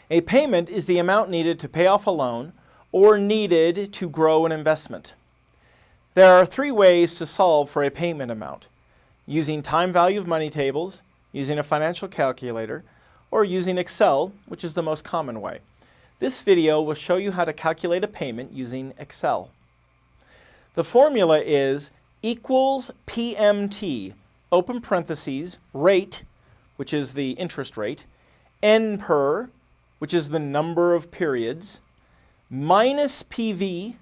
A payment is the amount needed to pay off a loan or needed to grow an investment. There are three ways to solve for a payment amount: using time value of money tables, using a financial calculator, or using Excel, which is the most common way. This video will show you how to calculate a payment using Excel. The formula is equals PMT, open parentheses, rate, which is the interest rate, N per, which is the number of periods, minus PV,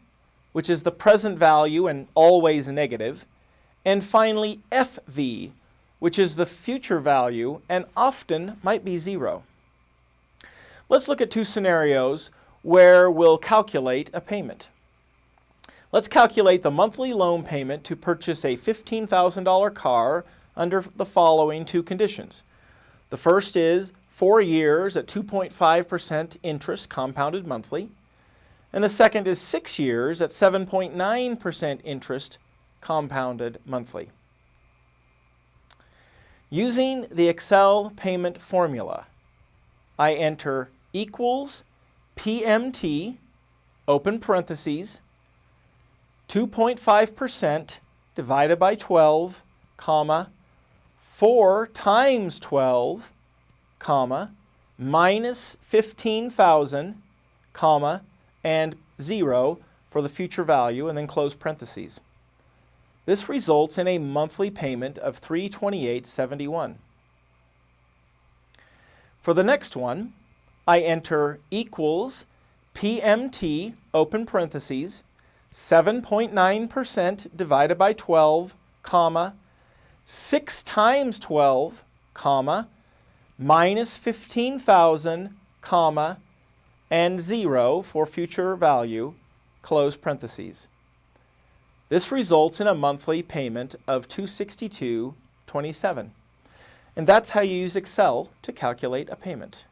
which is the present value and always negative, and finally FV, which is the future value and often might be zero. Let's look at two scenarios where we'll calculate a payment. Let's calculate the monthly loan payment to purchase a $15,000 car under the following two conditions. The first is 4 years at 2.5% interest compounded monthly, and the second is 6 years at 7.9% interest compounded monthly. Using the Excel payment formula, I enter equals PMT, open parentheses, 2.5% divided by 12, comma, 4 times 12, comma, minus 15,000, comma, and 0 for the future value, and then close parentheses. This results in a monthly payment of $328.71. For the next one, I enter equals PMT, open parentheses, 7.9% divided by 12, comma, 6 times 12, comma, minus 15,000, comma, and 0 for future value, close parentheses. This results in a monthly payment of $262.27. And that's how you use Excel to calculate a payment.